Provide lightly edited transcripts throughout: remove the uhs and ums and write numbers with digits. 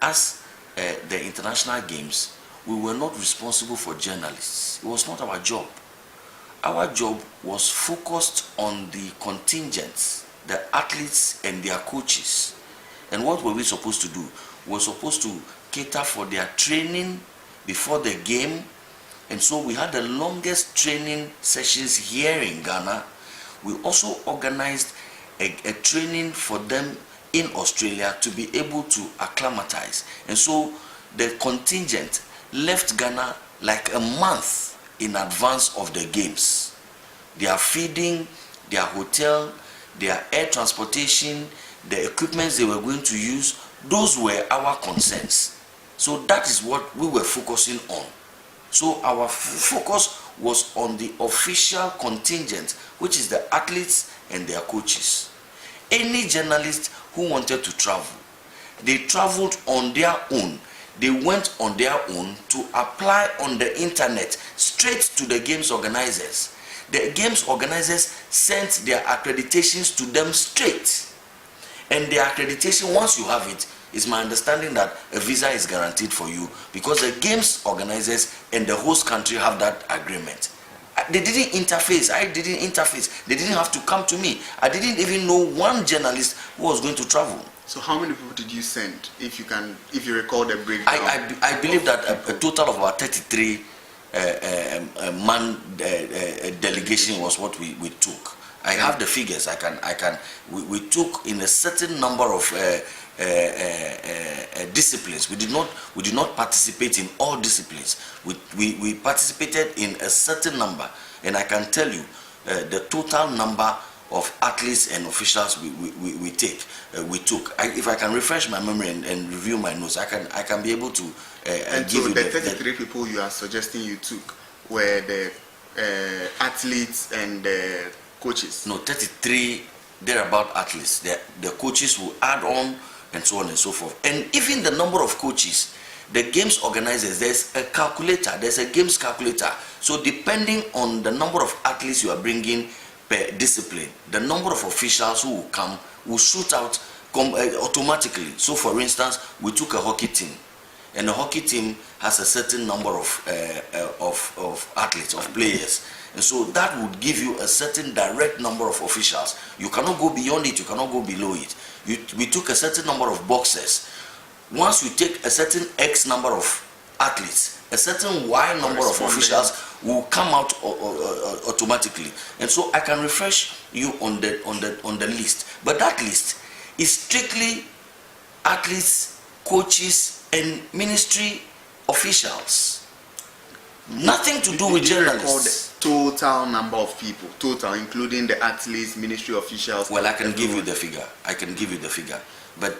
as the international games, we were not responsible for journalists. It was not our job. Our job was focused on the contingents, the athletes and their coaches. And what were we supposed to do? We were supposed to cater for their training before the game. And so we had the longest training sessions here in Ghana. We also organized a training for them in Australia to be able to acclimatize. And so the contingent left Ghana like a month in advance of the games. Their feeding, their hotel, their air transportation, the equipments they were going to use, those were our concerns. So that is what we were focusing on. So our focus was on the official contingent, which is the athletes and their coaches. Any journalist who wanted to travel, they traveled on their own. They went on their own to apply on the internet straight to the games organizers. The games organizers sent their accreditations to them straight. And the accreditation, once you have it, it's my understanding that a visa is guaranteed for you because the games organizers and the host country have that agreement. They didn't interface. I didn't interface. They didn't have to come to me. I didn't even know one journalist who was going to travel. So how many people did you send, if you recall the breakdown? I believe that a total of about 33 man delegation was what we took. I have the figures. We took in a certain number of disciplines. We did not participate in all disciplines. We participated in a certain number, and I can tell you the total number of athletes and officials we took. If I can refresh my memory and review my notes, I can be able to and give so you the 33 people you are suggesting you took were the athletes and the coaches. No, 33 thereabout athletes. The coaches will add on and so on and so forth. And even the number of coaches, the games organizers, there's a calculator, there's a games calculator. So depending on the number of athletes you are bringing per discipline, the number of officials who will come will shoot out automatically. So for instance, we took a hockey team, and the hockey team has a certain number of athletes, of players. And so that would give you a certain direct number of officials. You cannot go beyond it, you cannot go below it. We took a certain number of boxers. Once you take a certain X number of athletes, a certain Y number of officials will come out automatically. And so I can refresh you on the list. But that list is strictly athletes, coaches, and ministry officials. Nothing to do with journalists. Total number of people, total, including the athletes, ministry officials. Well, I can give you the figure. But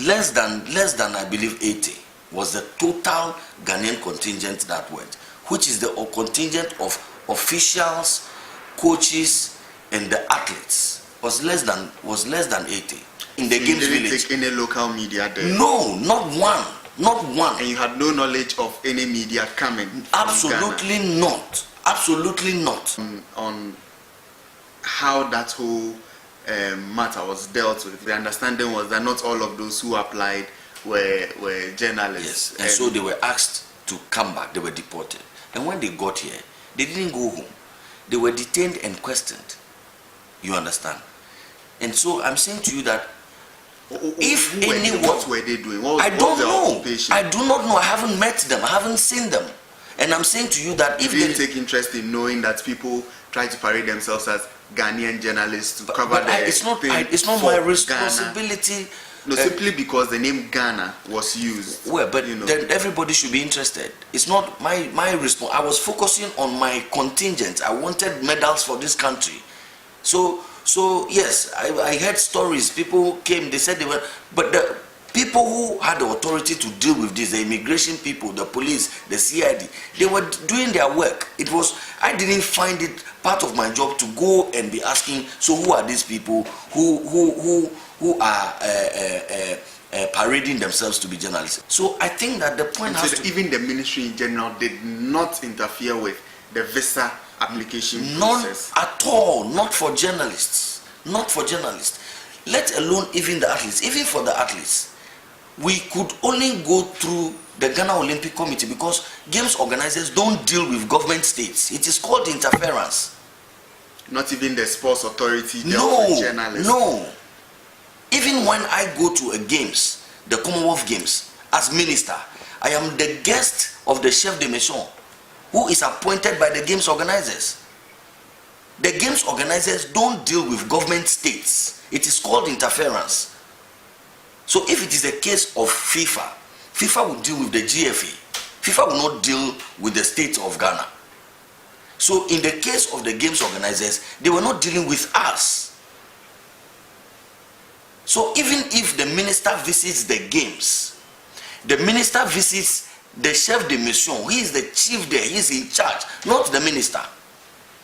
less than I believe 80 was the total Ghanaian contingent that went, which is the contingent of officials, coaches, and the athletes. Was less than 80 in the games village. Didn't take any local media there? No, not one. Not one. And you had no knowledge of any media coming? Absolutely not. Absolutely not. On how that whole matter was dealt with, the understanding was that not all of those who applied were journalists. Yes, and so they were asked to come back. They were deported. And when they got here, they didn't go home. They were detained and questioned. You understand? And so I'm saying to you that if anyone, what were they doing? I don't know. I do not know. I haven't met them. I haven't seen them. And I'm saying to you that if they take interest in knowing that people try to parade themselves as Ghanaian journalists to cover it's not my responsibility. No, simply because the name Ghana was used. Well, but then everybody should be interested. It's not my response. I was focusing on my contingent. I wanted medals for this country. So yes, I heard stories. People came, they said they were, but the people who had the authority to deal with this, the immigration people, the police, the CID, they were doing their work. I didn't find it part of my job to go and be asking, so who are these people who are parading themselves to be journalists? So I think that the point has to... Even the ministry in general did not interfere with the visa application process? None at all. Not for journalists. Not for journalists. Let alone even the athletes. Even for the athletes, we could only go through the Ghana Olympic Committee because games organizers don't deal with government states. It is called interference. Not even the sports authority dealt with journalists. No. Even when I go to a games, the Commonwealth Games, as minister, I am the guest of the chef de mission, who is appointed by the games organizers. The games organizers don't deal with government states. It is called interference. So if it is a case of FIFA, FIFA will deal with the GFA. FIFA will not deal with the state of Ghana. So in the case of the games organizers, they were not dealing with us. So even if the minister visits the games, the minister visits the chef de mission. He is the chief there. He is in charge, not the minister.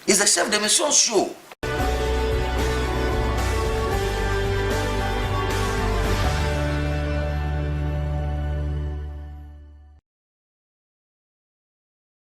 It's the chef de mission show.